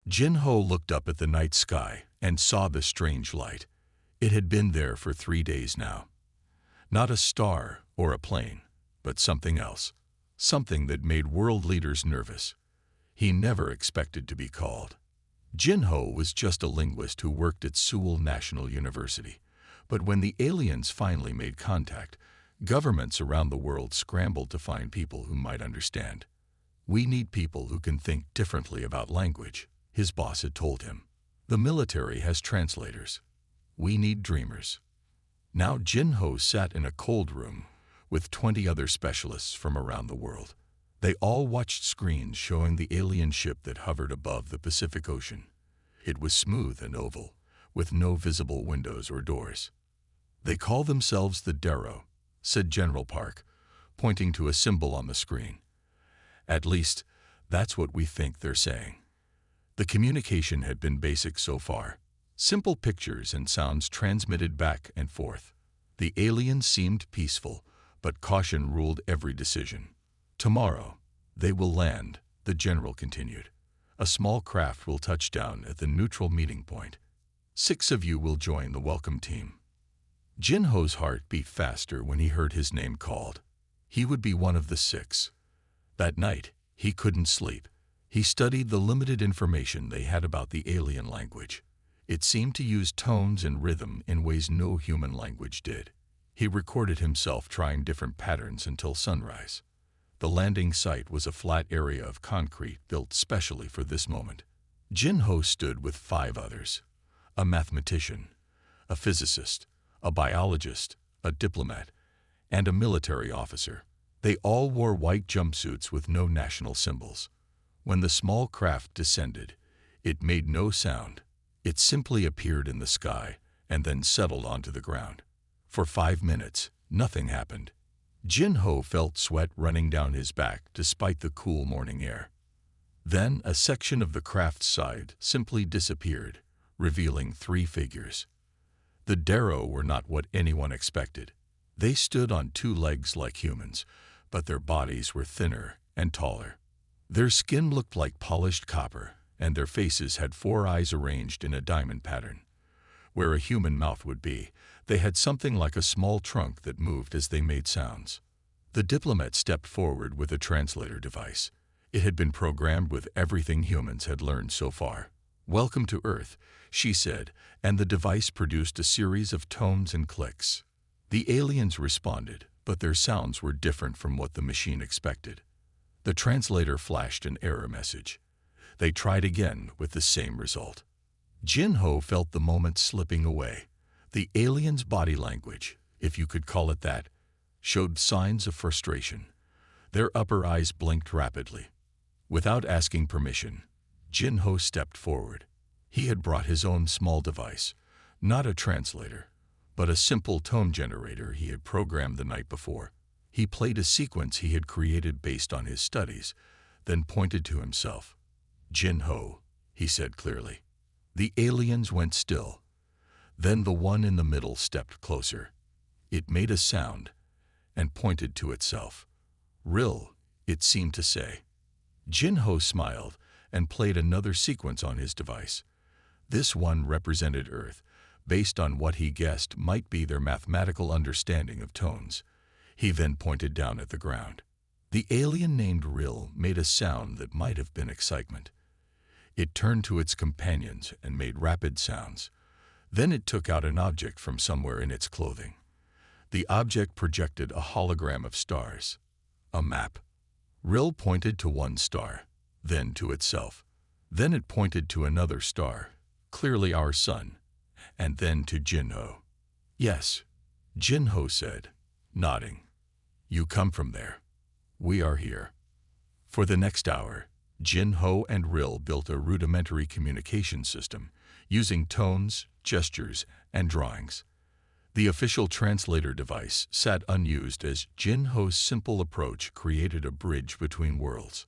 Jin-Ho looked up at the night sky and saw the strange light. It had been there for 3 days now. Not a star or a plane, but something else. Something that made world leaders nervous. He never expected to be called. Jin-Ho was just a linguist who worked at Seoul National University. But when the aliens finally made contact, governments around the world scrambled to find people who might understand. "We need people who can think differently about language," his boss had told him. "The military has translators. We need dreamers." Now Jin-Ho sat in a cold room with 20 other specialists from around the world. They all watched screens showing the alien ship that hovered above the Pacific Ocean. It was smooth and oval, with no visible windows or doors. "They call themselves the Darrow," said General Park, pointing to a symbol on the screen. "At least, that's what we think they're saying." The communication had been basic so far. Simple pictures and sounds transmitted back and forth. The aliens seemed peaceful, but caution ruled every decision. "Tomorrow, they will land," the general continued. "A small craft will touch down at the neutral meeting point. 6 of you will join the welcome team." Jin-Ho's heart beat faster when he heard his name called. He would be one of the 6. That night, he couldn't sleep. He studied the limited information they had about the alien language. It seemed to use tones and rhythm in ways no human language did. He recorded himself trying different patterns until sunrise. The landing site was a flat area of concrete built specially for this moment. Jin-Ho stood with 5 others: a mathematician, a physicist, a biologist, a diplomat, and a military officer. They all wore white jumpsuits with no national symbols. When the small craft descended, it made no sound. It simply appeared in the sky and then settled onto the ground. For 5 minutes, nothing happened. Jin-Ho felt sweat running down his back despite the cool morning air. Then a section of the craft's side simply disappeared, revealing 3 figures. The Darrow were not what anyone expected. They stood on 2 legs like humans, but their bodies were thinner and taller. Their skin looked like polished copper, and their faces had 4 eyes arranged in a diamond pattern. Where a human mouth would be, they had something like a small trunk that moved as they made sounds. The diplomat stepped forward with a translator device. It had been programmed with everything humans had learned so far. "Welcome to Earth," she said, and the device produced a series of tones and clicks. The aliens responded, but their sounds were different from what the machine expected. The translator flashed an error message. They tried again with the same result. Jin-Ho felt the moment slipping away. The aliens' body language, if you could call it that, showed signs of frustration. Their upper eyes blinked rapidly. Without asking permission, Jin-Ho stepped forward. He had brought his own small device, not a translator, but a simple tone generator he had programmed the night before. He played a sequence he had created based on his studies, then pointed to himself. "Jin-Ho," he said clearly. The aliens went still. Then the one in the middle stepped closer. It made a sound and pointed to itself. "Ril," it seemed to say. Jin-Ho smiled and played another sequence on his device. This one represented Earth, based on what he guessed might be their mathematical understanding of tones. He then pointed down at the ground. The alien named Ril made a sound that might have been excitement. It turned to its companions and made rapid sounds. Then it took out an object from somewhere in its clothing. The object projected a hologram of stars. A map. Ril pointed to one star, then to itself. Then it pointed to another star, clearly our sun, and then to Jin-Ho. "Yes," Jin-Ho said, nodding. "You come from there. We are here." For the next hour, Jin-Ho and Ril built a rudimentary communication system using tones, gestures, and drawings. The official translator device sat unused as Jin-Ho's simple approach created a bridge between worlds.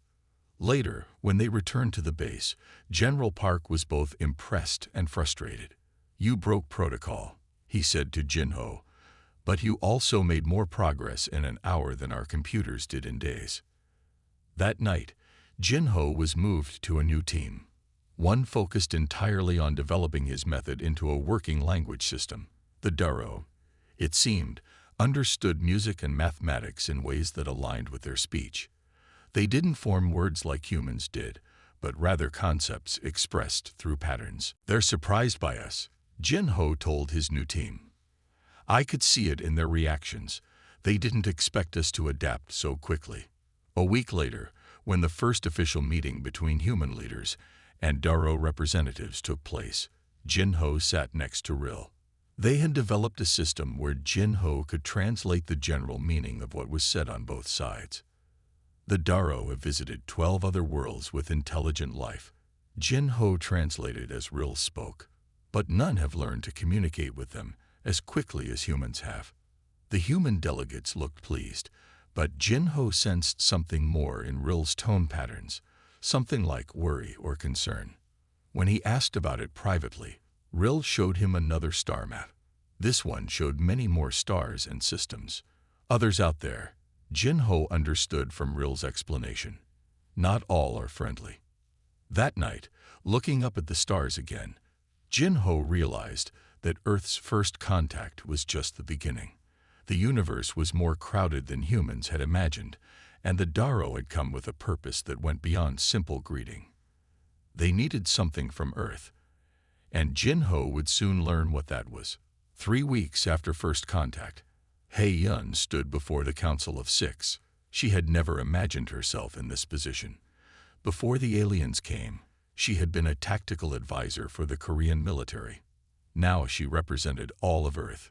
Later, when they returned to the base, General Park was both impressed and frustrated. "You broke protocol," he said to Jin-Ho, "but you also made more progress in an hour than our computers did in days." That night, Jin-Ho was moved to a new team. One focused entirely on developing his method into a working language system. The Daro, it seemed, understood music and mathematics in ways that aligned with their speech. They didn't form words like humans did, but rather concepts expressed through patterns. "They're surprised by us," Jin Ho told his new team. "I could see it in their reactions. They didn't expect us to adapt so quickly." A week later, when the first official meeting between human leaders and Daro representatives took place, Jin Ho sat next to Ril. They had developed a system where Jin Ho could translate the general meaning of what was said on both sides. The Daro have visited 12 other worlds with intelligent life. Jin Ho translated as Ril spoke, but none have learned to communicate with them as quickly as humans have. The human delegates looked pleased, but Jin Ho sensed something more in Ril's tone patterns, something like worry or concern. When he asked about it privately, Ril showed him another star map. This one showed many more stars and systems. Others out there, Jin Ho understood from Ril's explanation. Not all are friendly. That night, looking up at the stars again, Jin Ho realized that Earth's first contact was just the beginning. The universe was more crowded than humans had imagined, and the Daro had come with a purpose that went beyond simple greeting. They needed something from Earth, and Jin Ho would soon learn what that was. 3 weeks after first contact, Hei Yun stood before the Council of Six. She had never imagined herself in this position. Before the aliens came, she had been a tactical advisor for the Korean military. Now she represented all of Earth.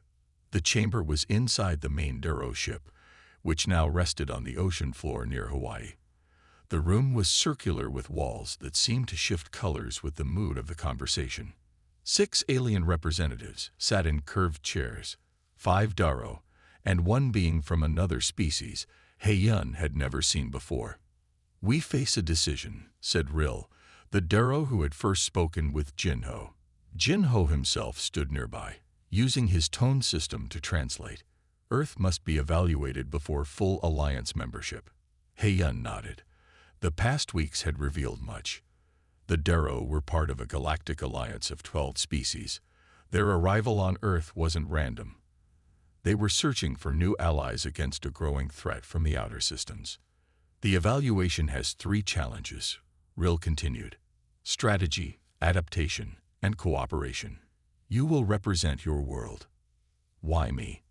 The chamber was inside the main Daro ship, which now rested on the ocean floor near Hawaii. The room was circular with walls that seemed to shift colors with the mood of the conversation. 6 alien representatives sat in curved chairs, 5 Daro, and 1 being from another species Hei Yun had never seen before. "We face a decision," said Ril, the Daro who had first spoken with Jin Ho. Jin Ho himself stood nearby, using his tone system to translate. Earth must be evaluated before full alliance membership. Hei Yun nodded. The past weeks had revealed much. The Daro were part of a galactic alliance of 12 species. Their arrival on Earth wasn't random. They were searching for new allies against a growing threat from the outer systems. "The evaluation has 3 challenges," Ril continued. "Strategy, adaptation, and cooperation. You will represent your world." "Why me?"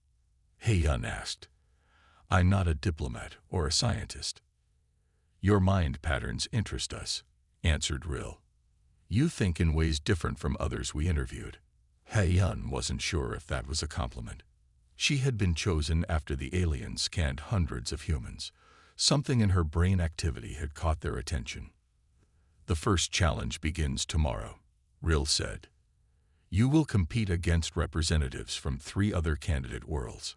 Hei Yun asked. "I'm not a diplomat or a scientist." "Your mind patterns interest us," answered Ril. "You think in ways different from others we interviewed." Hei Yun wasn't sure if that was a compliment. She had been chosen after the aliens scanned hundreds of humans. Something in her brain activity had caught their attention. "The first challenge begins tomorrow," Ril said. "You will compete against representatives from 3 other candidate worlds."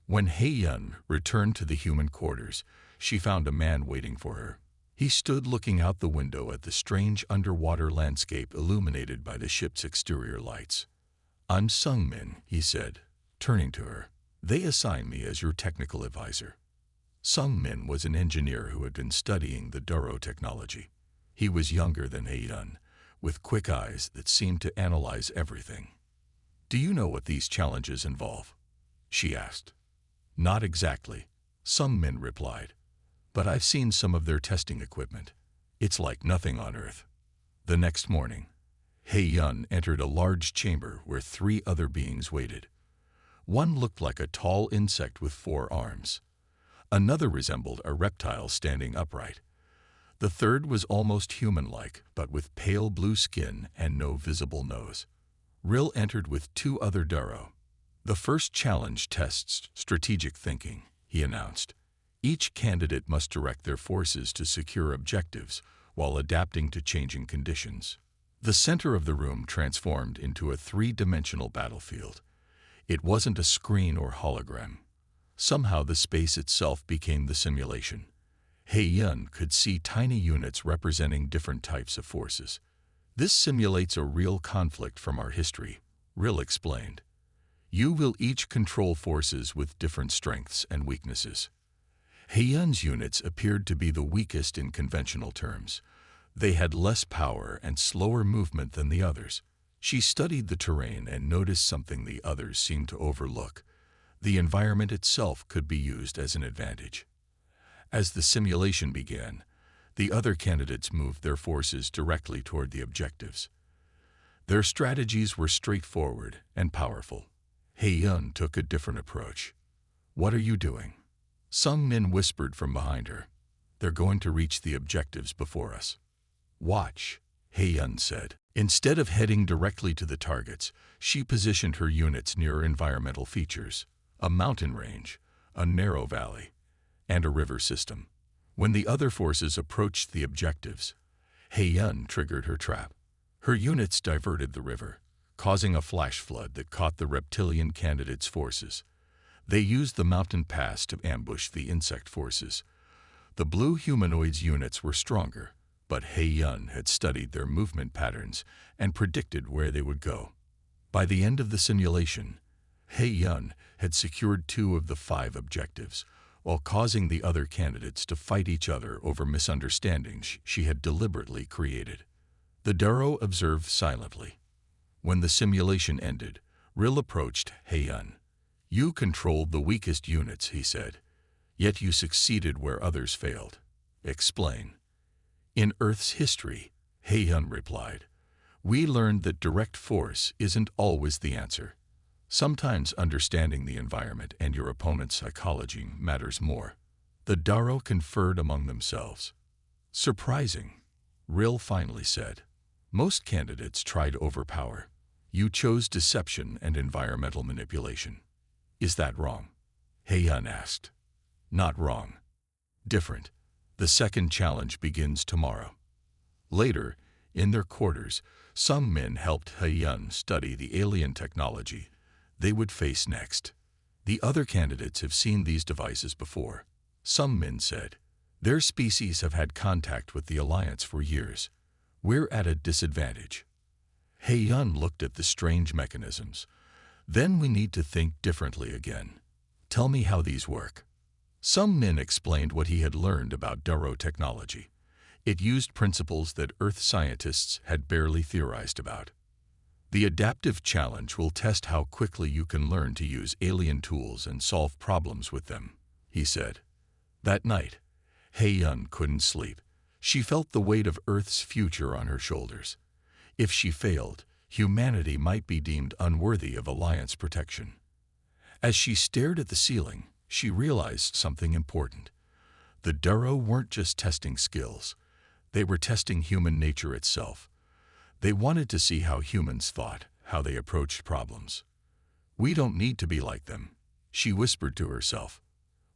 When Hei Yun returned to the human quarters, she found a man waiting for her. He stood looking out the window at the strange underwater landscape illuminated by the ship's exterior lights. "I'm Sung Min," he said, turning to her. "They assign me as your technical advisor." Sung Min was an engineer who had been studying the Daro technology. He was younger than Hei Yun, with quick eyes that seemed to analyze everything. "Do you know what these challenges involve?" she asked. "Not exactly," Sung Min replied, "but I've seen some of their testing equipment. It's like nothing on Earth." The next morning, Hei Yun entered a large chamber where 3 other beings waited. One looked like a tall insect with 4 arms. Another resembled a reptile standing upright. The third was almost human-like, but with pale blue skin and no visible nose. Ril entered with 2 other Daro. "The first challenge tests strategic thinking," he announced. "Each candidate must direct their forces to secure objectives while adapting to changing conditions." The center of the room transformed into a 3-dimensional battlefield. It wasn't a screen or hologram. Somehow the space itself became the simulation. Hei Yun could see tiny units representing different types of forces. "This simulates a real conflict from our history," Ril explained. "You will each control forces with different strengths and weaknesses." Hei Yun's units appeared to be the weakest in conventional terms. They had less power and slower movement than the others. She studied the terrain and noticed something the others seemed to overlook. The environment itself could be used as an advantage. As the simulation began, the other candidates moved their forces directly toward the objectives. Their strategies were straightforward and powerful. Hei-yun took a different approach. "What are you doing?" Sung-min whispered from behind her. "They're going to reach the objectives before us." "Watch," Hei-yun said. Instead of heading directly to the targets, she positioned her units near environmental features, a mountain range, a narrow valley, and a river system. When the other forces approached the objectives, Hei-yun triggered her trap. Her units diverted the river, causing a flash flood that caught the reptilian candidates' forces. They used the mountain pass to ambush the insect forces. The blue humanoids' units were stronger, but Hei-yun had studied their movement patterns and predicted where they would go. By the end of the simulation, Hei-yun had secured 2 of the 5 objectives, while causing the other candidates to fight each other over misunderstandings she had deliberately created. The Darrow observed silently. When the simulation ended, Rill approached Hei-yun. "You controlled the weakest units," he said, "yet you succeeded where others failed. Explain." "In Earth's history," Hei-yun replied, "we learned that direct force isn't always the answer. Sometimes understanding the environment and your opponent's psychology matters more." The Darrow conferred among themselves. "Surprising," Rill finally said. "Most candidates try to overpower. You chose deception and environmental manipulation. Is that wrong?" Hei-yun asked. "Not wrong. Different. The second challenge begins tomorrow." Later, in their quarters, some men helped Hei-yun study the alien technology they would face next. "The other candidates have seen these devices before," some men said. "Their species have had contact with the Alliance for years. We're at a disadvantage." Hei-yun looked at the strange mechanisms. "Then we need to think differently again. Tell me how these work." Some men explained what he had learned about Darrow technology. It used principles that Earth scientists had barely theorized about. "The adaptive challenge will test how quickly you can learn to use alien tools and solve problems with them," he said. That night, Hei-yun couldn't sleep. She felt the weight of Earth's future on her shoulders. If she failed, humanity might be deemed unworthy of Alliance protection. As she stared at the ceiling, she realized something important. The Darrow weren't just testing skills. They were testing human nature itself. They wanted to see how humans thought, how they approached problems. "We don't need to be like them," she whispered to herself.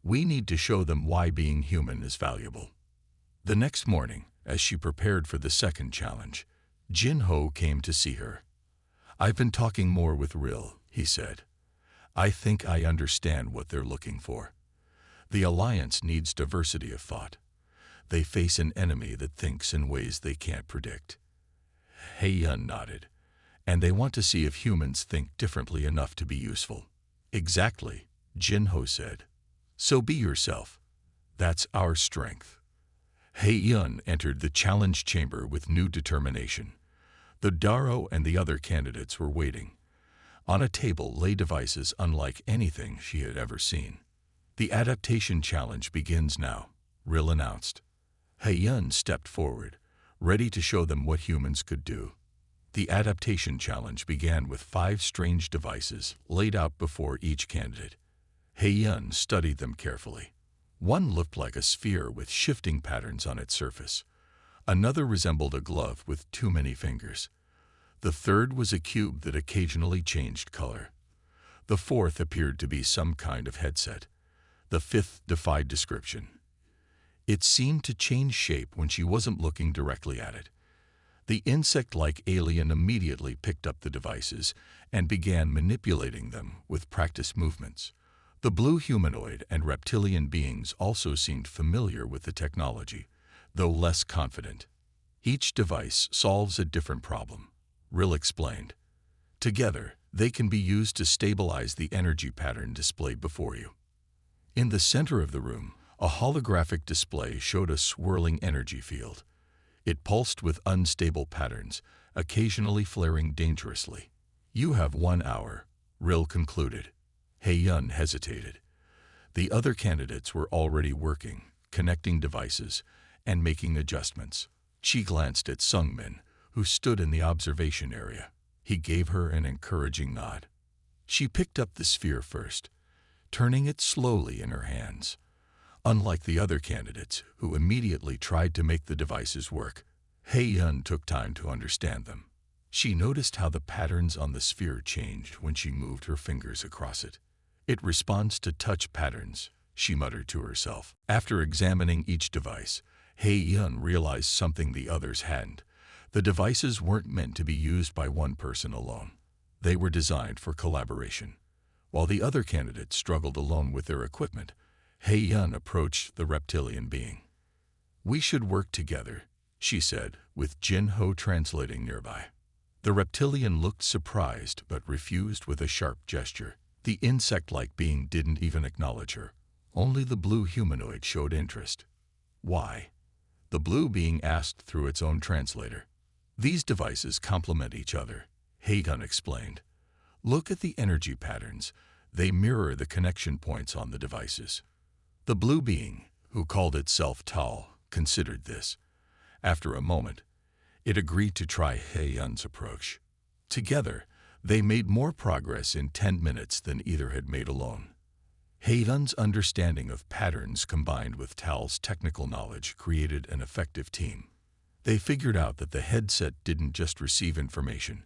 "We need to show them why being human is valuable." The next morning, as she prepared for the second challenge, Jin-ho came to see her. "I've been talking more with Rill," he said. "I think I understand what they're looking for. The Alliance needs diversity of thought. They face an enemy that thinks in ways they can't predict." Hei-yun nodded. "And they want to see if humans think differently enough to be useful." "Exactly," Jin-ho said. "So be yourself. That's our strength." Hei-yun entered the challenge chamber with new determination. The Darrow and the other candidates were waiting. On a table lay devices unlike anything she had ever seen. "The adaptation challenge begins now," Rill announced. Hei-yun stepped forward, ready to show them what humans could do. The adaptation challenge began with 5 strange devices laid out before each candidate. Hei-yun studied them carefully. One looked like a sphere with shifting patterns on its surface. Another resembled a glove with too many fingers. The third was a cube that occasionally changed color. The fourth appeared to be some kind of headset. The fifth defied description. It seemed to change shape when she wasn't looking directly at it. The insect-like alien immediately picked up the devices and began manipulating them with practiced movements. The blue humanoid and reptilian beings also seemed familiar with the technology, though less confident. "Each device solves a different problem," Rill explained. "Together, they can be used to stabilize the energy pattern displayed before you." In the center of the room, a holographic display showed a swirling energy field. It pulsed with unstable patterns, occasionally flaring dangerously. "You have 1 hour," Rill concluded. Hei-yun hesitated. The other candidates were already working, connecting devices, and making adjustments. She glanced at Sung-min, who stood in the observation area. He gave her an encouraging nod. She picked up the sphere first, turning it slowly in her hands. Unlike the other candidates, who immediately tried to make the devices work, Hei-yun took time to understand them. She noticed how the patterns on the sphere changed when she moved her fingers across it. "It responds to touch patterns," she muttered to herself. After examining each device, Hei-yun realized something the others hadn't. The devices weren't meant to be used by one person alone. They were designed for collaboration. While the other candidates struggled alone with their equipment, Hei-yun approached the reptilian being. "We should work together," she said, with Jin-ho translating nearby. The reptilian looked surprised but refused with a sharp gesture. The insect-like being didn't even acknowledge her. Only the blue humanoid showed interest. "Why?" the blue being asked through its own translator. "These devices complement each other," Hei-yun explained. "Look at the energy patterns. They mirror the connection points on the devices." The blue being, who called itself Tal, considered this. After a moment, it agreed to try Hei-yun's approach. Together, they made more progress in 10 minutes than either had made alone. Hei-yun's understanding of patterns combined with Tal's technical knowledge created an effective team. They figured out that the headset didn't just receive information,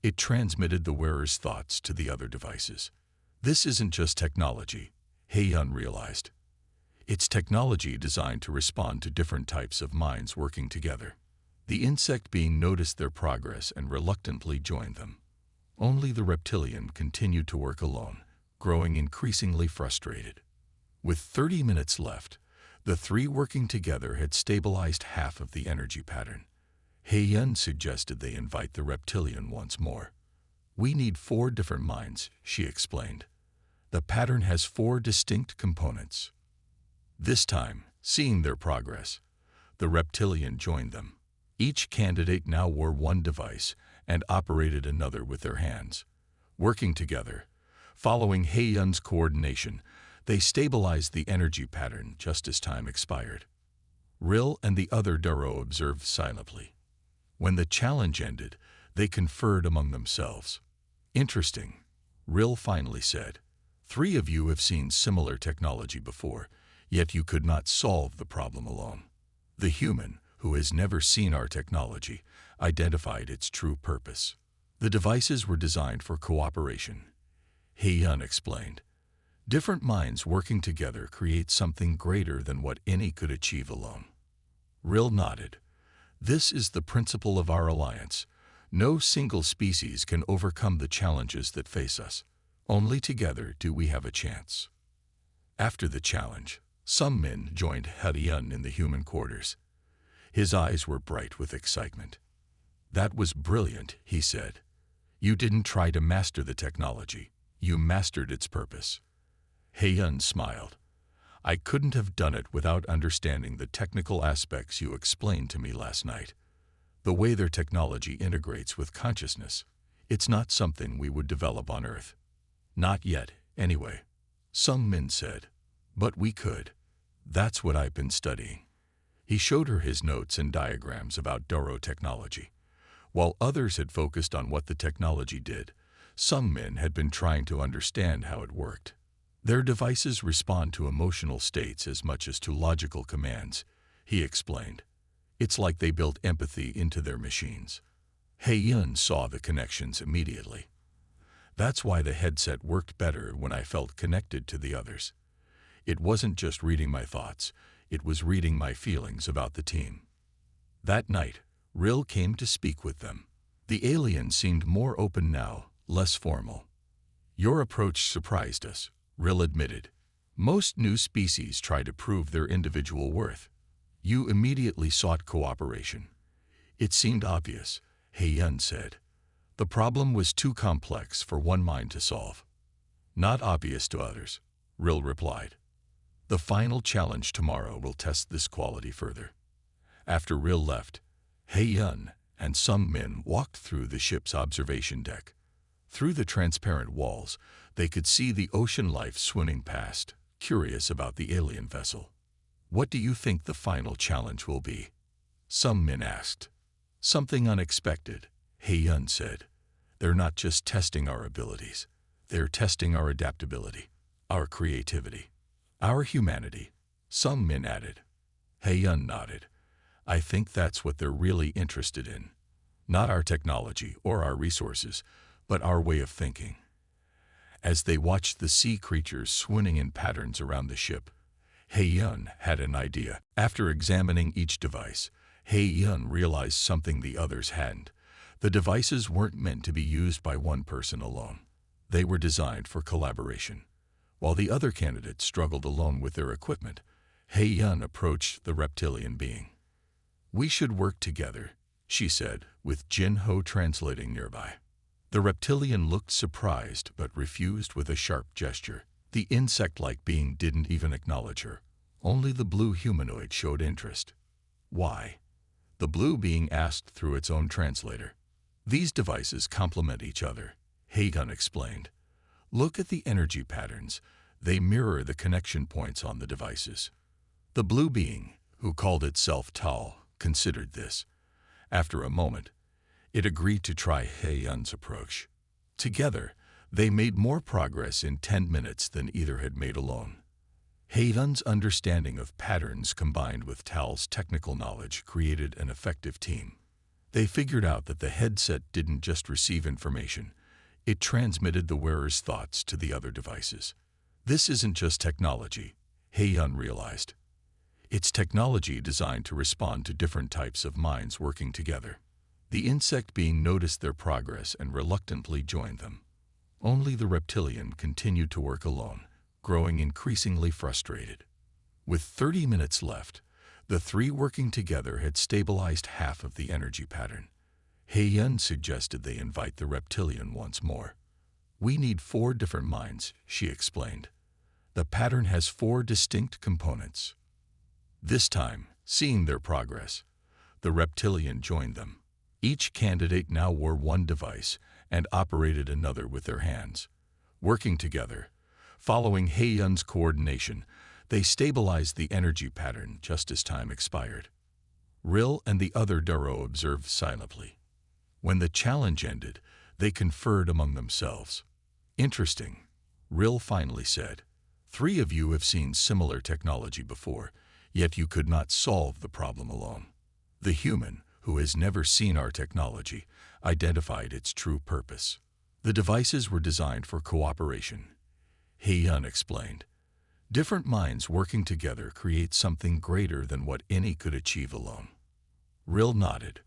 it transmitted the wearer's thoughts to the other devices. This isn't just technology, Hei-yun realized. It's technology designed to respond to different types of minds working together. The insect being noticed their progress and reluctantly joined them. Only the reptilian continued to work alone, growing increasingly frustrated. With 30 minutes left, the three working together had stabilized half of the energy pattern. Hei-yun suggested they invite the reptilian once more. "We need 4 different minds," she explained. "The pattern has 4 distinct components." This time, seeing their progress, the reptilian joined them. Each candidate now wore one device and operated another with their hands. Working together, following Hei-yun's coordination, they stabilized the energy pattern just as time expired. Rill and the other Daro observed silently. When the challenge ended, they conferred among themselves. "Interesting," Rill finally said. "3 of you have seen similar technology before, yet you could not solve the problem alone. The human, who has never seen our technology, identified its true purpose. The devices were designed for cooperation," Hei-yun explained. "Different minds working together create something greater than what any could achieve alone." Rill nodded. "This is the principle of our alliance. No single species can overcome the challenges that face us. Only together do we have a chance." After the challenge, Sung-min joined Hei-yun in the human quarters. His eyes were bright with excitement. "That was brilliant," he said. "You didn't try to master the technology. You mastered its purpose." Hei-yun smiled. "I couldn't have done it without understanding the technical aspects you explained to me last night. The way their technology integrates with consciousness, it's not something we would develop on Earth. Not yet, anyway," Sung-min said. "But we could. That's what I've been studying." He showed her his notes and diagrams about Doro technology. While others had focused on what the technology did, Sung-min had been trying to understand how it worked. "Their devices respond to emotional states as much as to logical commands," he explained. "It's like they built empathy into their machines." Hei-yun saw the connections immediately. "That's why the headset worked better when I felt connected to the others. It wasn't just reading my thoughts, it was reading my feelings about the team." That night, Rill came to speak with them. The alien seemed more open now, less formal. "Your approach surprised us," Rill admitted. "Most new species try to prove their individual worth. You immediately sought cooperation." "It seemed obvious," Hei-yun said. "The problem was too complex for one mind to solve." "Not obvious to others," Rill replied. "The final challenge tomorrow will test this quality further." After Rill left, He-Yun and some men walked through the ship's observation deck. Through the transparent walls, they could see the ocean life swimming past, curious about the alien vessel. "What do you think the final challenge will be?" some men asked. "Something unexpected," He-Yun said. "They're not just testing our abilities. They're testing our adaptability, our creativity, our humanity," some men added. He-Yun nodded. "I think that's what they're really interested in. Not our technology or our resources, but our way of thinking." As they watched the sea creatures swimming in patterns around the ship, He-Yun had an idea. After examining each device, He-Yun realized something the others hadn't. The devices weren't meant to be used by one person alone. They were designed for collaboration. While the other candidates struggled alone with their equipment, He-Yun approached the reptilian being. "We should work together," she said, with Jin-Ho translating nearby. The reptilian looked surprised but refused with a sharp gesture. The insect-like being didn't even acknowledge her. Only the blue humanoid showed interest. "Why?" the blue being asked through its own translator. "These devices complement each other," He-Yun explained. "Look at the energy patterns. They mirror the connection points on the devices." The blue being, who called itself Tal, considered this. After a moment, it agreed to try He-Yun's approach. Together, they made more progress in 10 minutes than either had made alone. He-Yun's understanding of patterns combined with Tal's technical knowledge created an effective team. They figured out that the headset didn't just receive information, it transmitted the wearer's thoughts to the other devices. This isn't just technology, He-Yun realized. It's technology designed to respond to different types of minds working together. The insect being noticed their progress and reluctantly joined them. Only the reptilian continued to work alone, growing increasingly frustrated. With 30 minutes left, the three working together had stabilized half of the energy pattern. He-Yun suggested they invite the reptilian once more. "We need 4 different minds," she explained. "The pattern has 4 distinct components." This time, seeing their progress, the reptilian joined them. Each candidate now wore one device and operated another with their hands. Working together, following He-Yun's coordination, they stabilized the energy pattern just as time expired. Rill and the other Duro observed silently. When the challenge ended, they conferred among themselves. "Interesting," Rill finally said. "3 of you have seen similar technology before, yet you could not solve the problem alone." The human, who has never seen our technology, identified its true purpose. "The devices were designed for cooperation," He-Yun explained. "Different minds working together create something greater than what any could achieve alone." Rill nodded.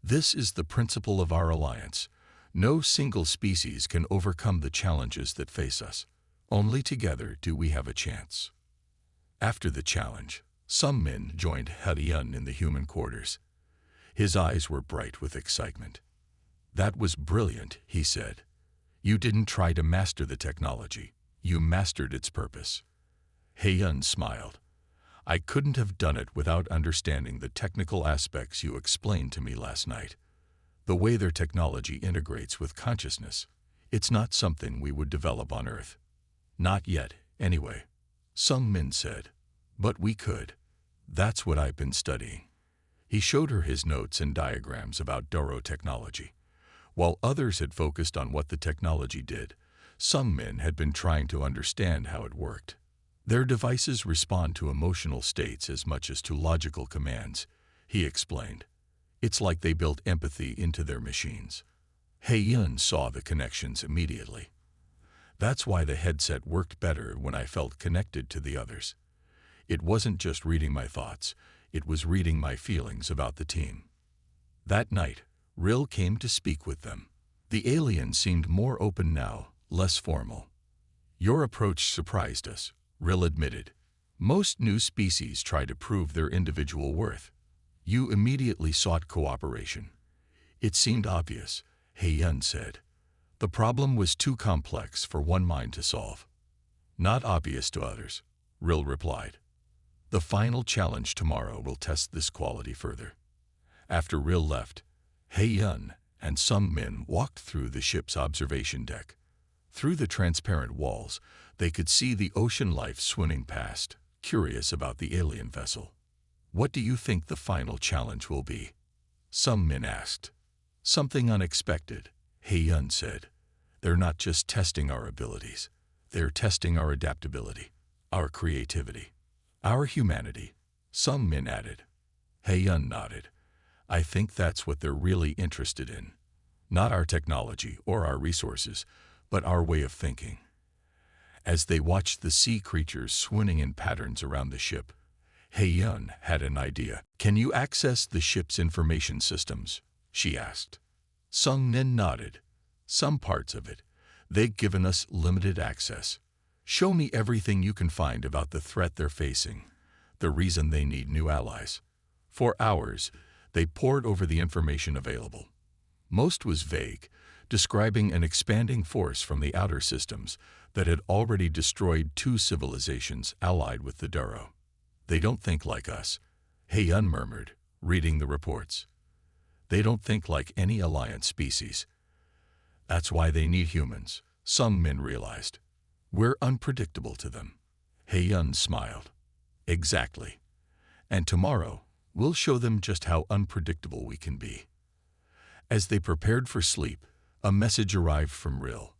"This is the principle of our alliance. No single species can overcome the challenges that face us. Only together do we have a chance." After the challenge, some men joined He-Yun in the human quarters. His eyes were bright with excitement. "That was brilliant," he said. "You didn't try to master the technology. You mastered its purpose." He-Yun smiled. "I couldn't have done it without understanding the technical aspects you explained to me last night. The way their technology integrates with consciousness, it's not something we would develop on Earth. Not yet, anyway," some men said. "But we could. That's what I've been studying." He showed her his notes and diagrams about Duro technology. While others had focused on what the technology did, some men had been trying to understand how it worked. "Their devices respond to emotional states as much as to logical commands," he explained. "It's like they built empathy into their machines." He-Yun saw the connections immediately. "That's why the headset worked better when I felt connected to the others. It wasn't just reading my thoughts, it was reading my feelings about the team." That night, Rill came to speak with them. The alien seemed more open now, less formal. "Your approach surprised us," Rill admitted. "Most new species try to prove their individual worth. You immediately sought cooperation." "It seemed obvious," He-Yun said. "The problem was too complex for one mind to solve." "Not obvious to others," Rill replied. "The final challenge tomorrow will test this quality further." After Ril left, He-yun and some men walked through the ship's observation deck. Through the transparent walls, they could see the ocean life swimming past, curious about the alien vessel. "What do you think the final challenge will be?" some men asked. "Something unexpected," He-yun said. "They're not just testing our abilities. They're testing our adaptability, our creativity, our humanity," some men added. He-yun nodded. "I think that's what they're really interested in. Not our technology or our resources, but our way of thinking." As they watched the sea creatures swimming in patterns around the ship, He-yun had an idea. "Can you access the ship's information systems?" she asked. Sung-nin nodded. "Some parts of it. They've given us limited access. Show me everything you can find about the threat they're facing, the reason they need new allies." For hours, they pored over the information available. Most was vague, describing an expanding force from the outer systems that had already destroyed 2 civilizations allied with the Duro. "They don't think like us," He-yun murmured, reading the reports. "They don't think like any alliance species. That's why they need humans," some men realized. "We're unpredictable to them." He-yun smiled. "Exactly. And tomorrow, we'll show them just how unpredictable we can be." As they prepared for sleep, a message arrived from Ril.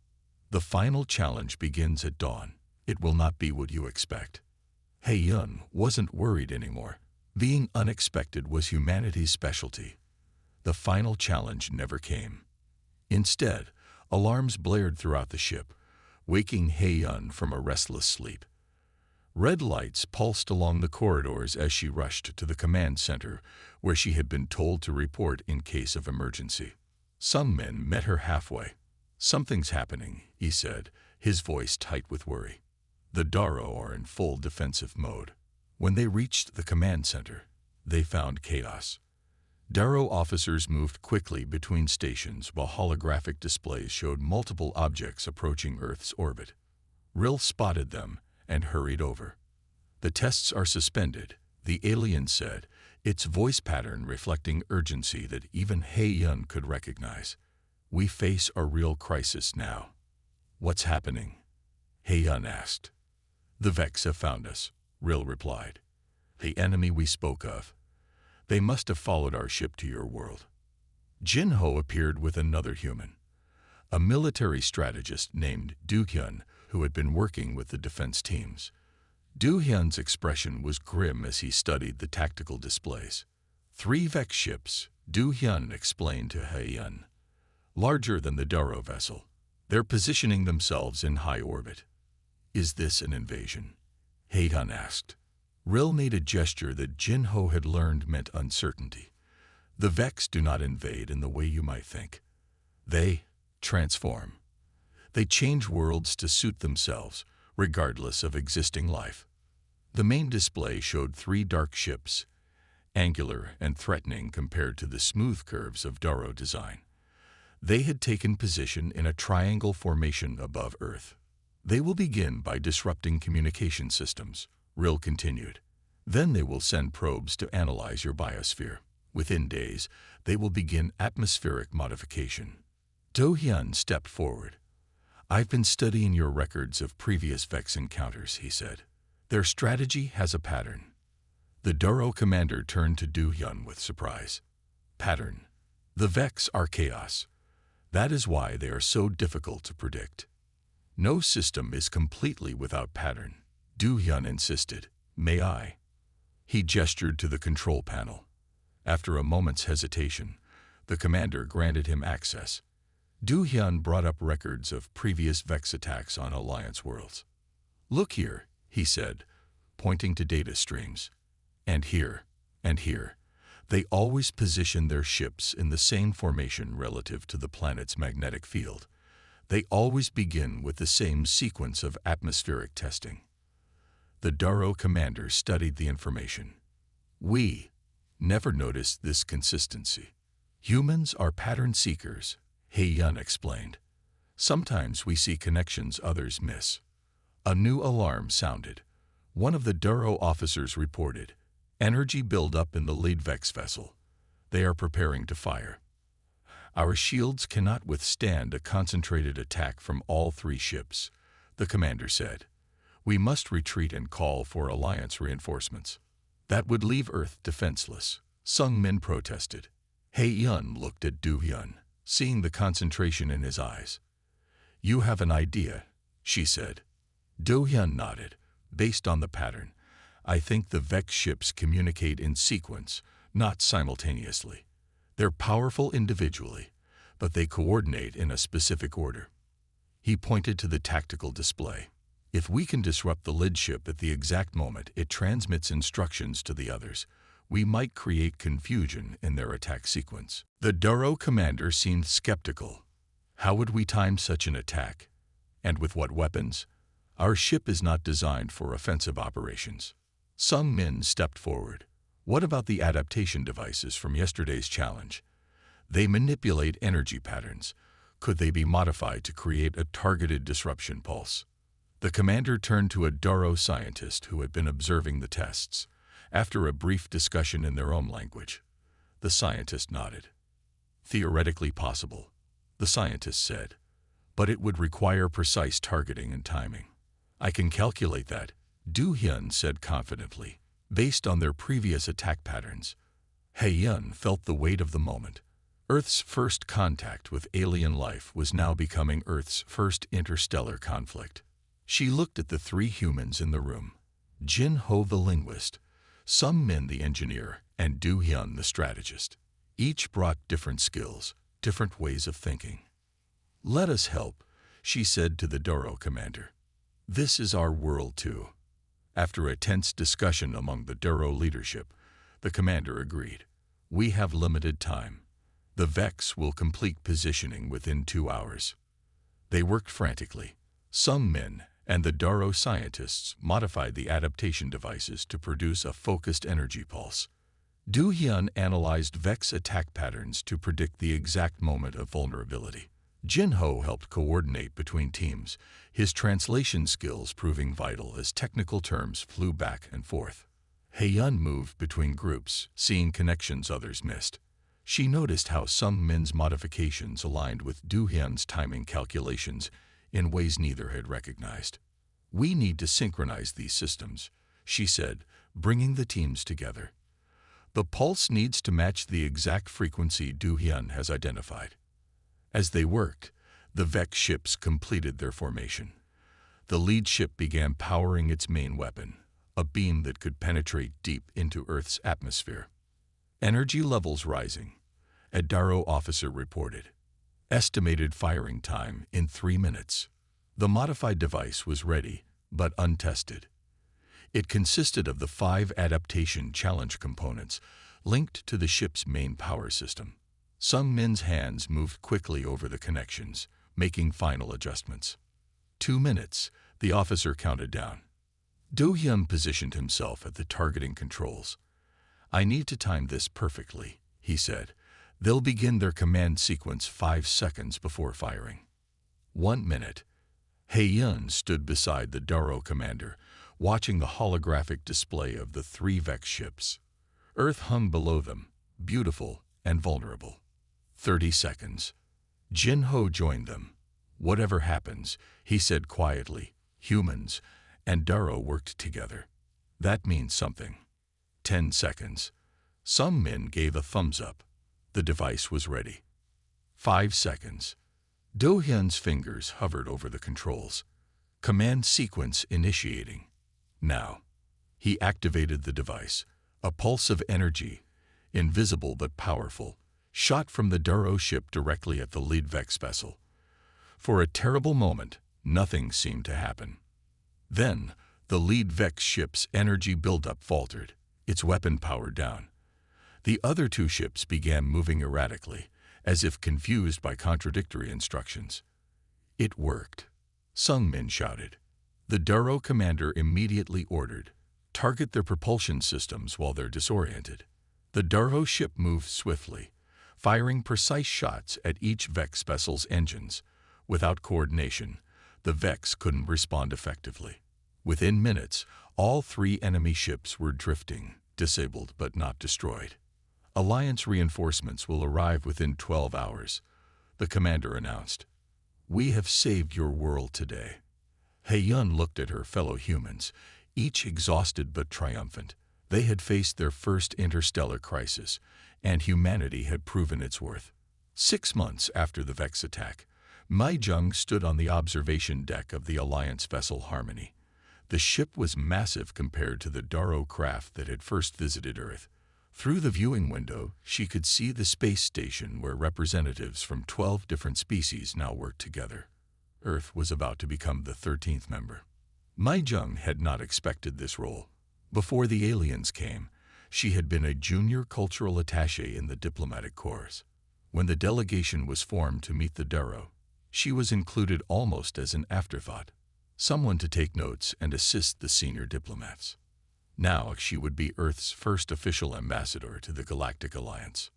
"The final challenge begins at dawn. It will not be what you expect." He-yun wasn't worried anymore. Being unexpected was humanity's specialty. The final challenge never came. Instead, alarms blared throughout the ship, waking He-yun from a restless sleep. Red lights pulsed along the corridors as she rushed to the command center, where she had been told to report in case of emergency. Some men met her halfway. "Something's happening," he said, his voice tight with worry. "The Daro are in full defensive mode." When they reached the command center, they found chaos. Daro officers moved quickly between stations while holographic displays showed multiple objects approaching Earth's orbit. Ril spotted them and hurried over. "The tests are suspended," the alien said, its voice pattern reflecting urgency that even He-yun could recognize. "We face a real crisis now." "What's happening?" He-yun asked. "The Vex have found us," Ril replied. "The enemy we spoke of. They must have followed our ship to your world." Jin-ho appeared with another human, a military strategist named Do-hyun, who had been working with the defense teams. Do-hyun's expression was grim as he studied the tactical displays. 3 Vex ships, Do-hyun explained to He-yun. "Larger than the Daro vessel. They're positioning themselves in high orbit." "Is this an invasion?" He-yun asked. Ril made a gesture that Jin-ho had learned meant uncertainty. "The Vex do not invade in the way you might think. They transform. They change worlds to suit themselves, regardless of existing life." The main display showed 3 dark ships, angular and threatening compared to the smooth curves of Daro design. They had taken position in a triangle formation above Earth. "They will begin by disrupting communication systems," Ril continued. "Then they will send probes to analyze your biosphere. Within days, they will begin atmospheric modification." Do-hyun stepped forward. "I've been studying your records of previous Vex encounters," he said. "Their strategy has a pattern." The Daro commander turned to Do-hyun with surprise. "Pattern? The Vex are chaos. That is why they are so difficult to predict." "No system is completely without pattern," Do-hyun insisted. "May I?" He gestured to the control panel. After a moment's hesitation, the commander granted him access. Do-hyun brought up records of previous Vex attacks on Alliance worlds. "Look here," he said, pointing to data streams. "And here, and here. They always position their ships in the same formation relative to the planet's magnetic field. They always begin with the same sequence of atmospheric testing." The Daro commander studied the information. "We never noticed this consistency. Humans are pattern seekers," He-yun explained. "Sometimes we see connections others miss." A new alarm sounded. One of the Daro officers reported, "Energy buildup in the lead Vex vessel. They are preparing to fire. Our shields cannot withstand a concentrated attack from all three ships, the commander said. We must retreat and call for alliance reinforcements. That would leave Earth defenseless, Sung Min protested. Hei Yun looked at Du Hyun, seeing the concentration in his eyes. You have an idea, she said. Du Hyun nodded. Based on the pattern, I think the Vex ships communicate in sequence, not simultaneously. They're powerful individually, but they coordinate in a specific order. He pointed to the tactical display. If we can disrupt the lead ship at the exact moment it transmits instructions to the others, we might create confusion in their attack sequence. The Duro commander seemed skeptical. How would we time such an attack? And with what weapons? Our ship is not designed for offensive operations. Sung Min stepped forward. What about the adaptation devices from yesterday's challenge? They manipulate energy patterns. Could they be modified to create a targeted disruption pulse? The commander turned to a Duro scientist who had been observing the tests. After a brief discussion in their own language, the scientist nodded. Theoretically possible, the scientist said, but it would require precise targeting and timing. I can calculate that, Du Hyun said confidently, based on their previous attack patterns. Hei Yun felt the weight of the moment. Earth's first contact with alien life was now becoming Earth's first interstellar conflict. She looked at the three humans in the room, Jin Ho the linguist, Sung Min the engineer, and Du Hyun the strategist. Each brought different skills, different ways of thinking. Let us help, she said to the Duro commander. This is our world too. After a tense discussion among the Duro leadership, the commander agreed. We have limited time. The Vex will complete positioning within 2 hours. They worked frantically. Sung Min and the Duro scientists modified the adaptation devices to produce a focused energy pulse. Du Hyun analyzed Vex attack patterns to predict the exact moment of vulnerability. Jin Ho helped coordinate between teams, his translation skills proving vital as technical terms flew back and forth. Hei Yun moved between groups, seeing connections others missed. She noticed how Sung Min's modifications aligned with Du Hyun's timing calculations in ways neither had recognized. We need to synchronize these systems, she said, bringing the teams together. The pulse needs to match the exact frequency Du Hyun has identified. As they worked, the Vex ships completed their formation. The lead ship began powering its main weapon, a beam that could penetrate deep into Earth's atmosphere. Energy levels rising, a Duro officer reported. Estimated firing time in 3 minutes. The modified device was ready, but untested. It consisted of the 5 adaptation challenge components linked to the ship's main power system. Sung Min's hands moved quickly over the connections, making final adjustments. 2 minutes, the officer counted down. Du Hyun positioned himself at the targeting controls. I need to time this perfectly, he said. They'll begin their command sequence 5 seconds before firing. 1 minute. Hei Yun stood beside the Duro commander, watching the holographic display of the 3 Vex ships. Earth hung below them, beautiful and vulnerable. 30 seconds. Jin Ho joined them. Whatever happens, he said quietly, humans and Duro worked together. That means something. 10 seconds. Sung Min gave a thumbs up. The device was ready. 5 seconds. Du Hyun's fingers hovered over the controls. Command sequence initiating. Now. He activated the device. A pulse of energy, invisible but powerful, shot from the Duro ship directly at the lead Vex vessel. For a terrible moment, nothing seemed to happen. Then, the lead Vex ship's energy buildup faltered, its weapon power down. The other 2 ships began moving erratically, as if confused by contradictory instructions. It worked. Sung Min shouted. The Duro commander immediately ordered, target their propulsion systems while they're disoriented. The Duro ship moved swiftly, firing precise shots at each Vex vessel's engines. Without coordination, the Vex couldn't respond effectively. Within minutes, all 3 enemy ships were drifting, disabled but not destroyed. Alliance reinforcements will arrive within 12 hours, the commander announced. We have saved your world today. He-Yun looked at her fellow humans, each exhausted but triumphant. They had faced their first interstellar crisis, and humanity had proven its worth. 6 months after the Vex attack, Mi-Jung stood on the observation deck of the Alliance vessel Harmony. The ship was massive compared to the Darrow craft that had first visited Earth. Through the viewing window, she could see the space station where representatives from 12 different species now worked together. Earth was about to become the 13th member. Mi-Jung had not expected this role. Before the aliens came, she had been a junior cultural attaché in the diplomatic corps. When the delegation was formed to meet the Darrow, she was included almost as an afterthought, someone to take notes and assist the senior diplomats. Now she would be Earth's first official ambassador to the Galactic Alliance.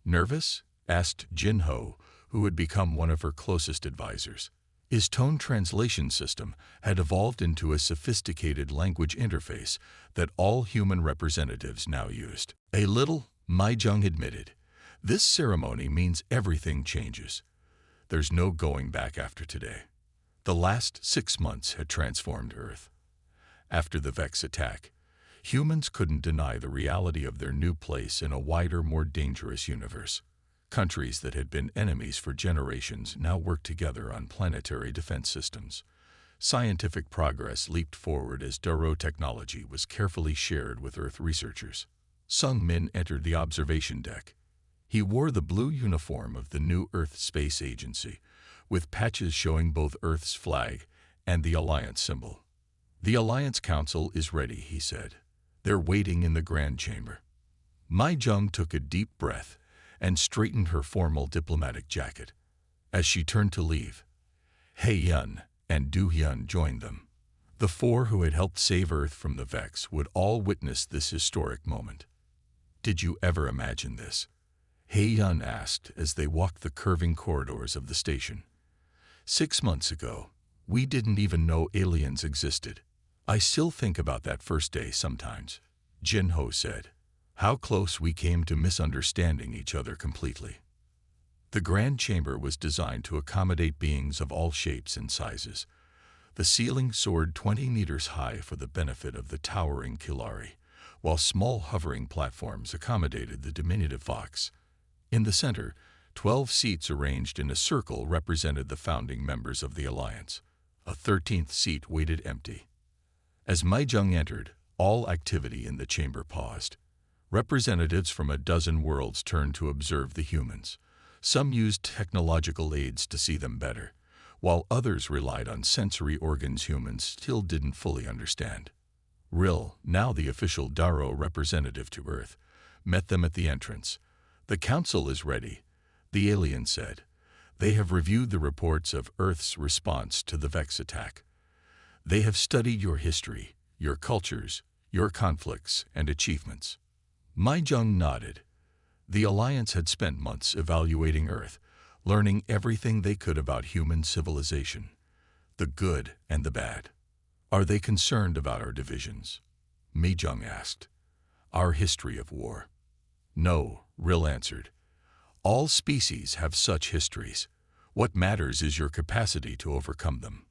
Nervous? Asked Jin-Ho, who had become one of her closest advisors. His tone translation system had evolved into a sophisticated language interface that all human representatives now used. A little, Mi-Jung admitted. This ceremony means everything changes. There's no going back after today. The last 6 months had transformed Earth. After the Vex attack, humans couldn't deny the reality of their new place in a wider, more dangerous universe. Countries that had been enemies for generations now worked together on planetary defense systems. Scientific progress leaped forward as Darrow technology was carefully shared with Earth researchers. Sung Min entered the observation deck. He wore the blue uniform of the new Earth Space Agency, with patches showing both Earth's flag and the Alliance symbol. The Alliance Council is ready, he said. They're waiting in the Grand Chamber. Mi-Jung took a deep breath and straightened her formal diplomatic jacket. As she turned to leave, He-Yun and Do-Hyun joined them. The four who had helped save Earth from the Vex would all witness this historic moment. Did you ever imagine this? He-Yun asked as they walked the curving corridors of the station. 6 months ago, we didn't even know aliens existed. I still think about that first day sometimes, Jin-Ho said. How close we came to misunderstanding each other completely. The Grand Chamber was designed to accommodate beings of all shapes and sizes. The ceiling soared 20 meters high for the benefit of the towering Kilari, while small hovering platforms accommodated the diminutive Fox. In the center, 12 seats arranged in a circle represented the founding members of the Alliance. A 13th seat waited empty. As Mi-Jung entered, all activity in the chamber paused. Representatives from a dozen worlds turned to observe the humans. Some used technological aids to see them better, while others relied on sensory organs humans still didn't fully understand. Rill, now the official Darrow representative to Earth, met them at the entrance. The council is ready, the alien said. They have reviewed the reports of Earth's response to the Vex attack. They have studied your history, your cultures, your conflicts and achievements. Mi-Jung nodded. The Alliance had spent months evaluating Earth, learning everything they could about human civilization, the good and the bad. Are they concerned about our divisions? Mi-Jung asked. Our history of war. No, Rill answered. All species have such histories. What matters is your capacity to overcome them.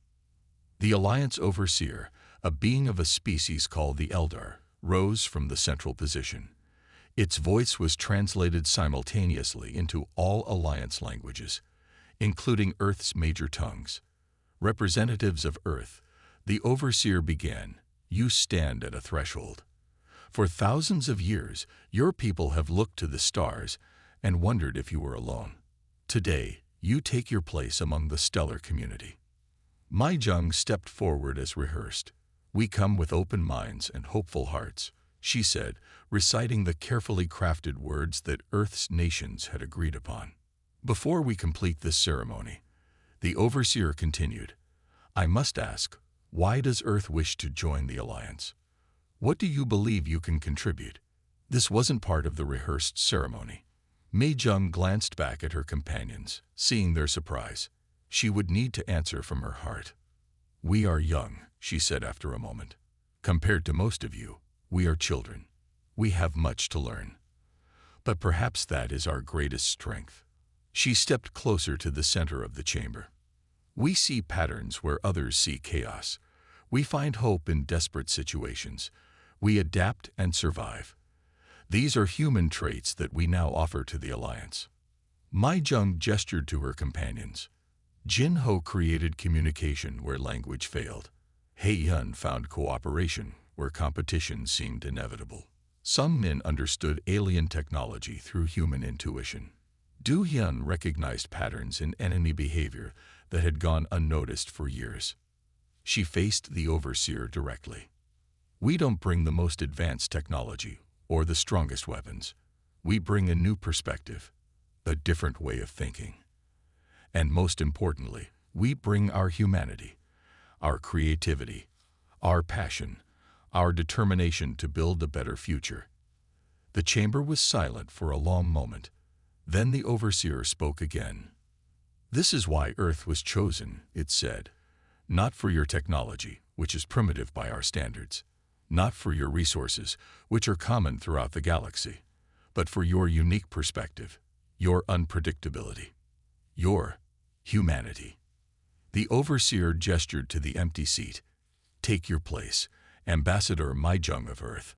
The Alliance overseer, a being of a species called the Eldar, rose from the central position. Its voice was translated simultaneously into all Alliance languages, including Earth's major tongues. Representatives of Earth, the overseer began, you stand at a threshold. For thousands of years, your people have looked to the stars and wondered if you were alone. Today, you take your place among the stellar community. Mi-Jung stepped forward as rehearsed. We come with open minds and hopeful hearts, she said, reciting the carefully crafted words that Earth's nations had agreed upon. Before we complete this ceremony, the overseer continued, I must ask, why does Earth wish to join the Alliance? What do you believe you can contribute? This wasn't part of the rehearsed ceremony. Mi-Jung glanced back at her companions, seeing their surprise. She would need to answer from her heart. We are young, she said after a moment. Compared to most of you, we are children. We have much to learn. But perhaps that is our greatest strength. She stepped closer to the center of the chamber. We see patterns where others see chaos. We find hope in desperate situations. We adapt and survive. These are human traits that we now offer to the Alliance. Mai Jung gestured to her companions. Jin Ho created communication where language failed. Hei Yun found cooperation where competition seemed inevitable. Sung Min understood alien technology through human intuition. Du Hyun recognized patterns in enemy behavior that had gone unnoticed for years. She faced the Overseer directly. We don't bring the most advanced technology or the strongest weapons. We bring a new perspective, a different way of thinking. And most importantly, we bring our humanity, our creativity, our passion, our determination to build a better future. The chamber was silent for a long moment. Then the Overseer spoke again. This is why Earth was chosen, it said. Not for your technology, which is primitive by our standards. Not for your resources, which are common throughout the galaxy. But for your unique perspective, your unpredictability, your humanity. The Overseer gestured to the empty seat. Take your place, Ambassador Mai Jung of Earth.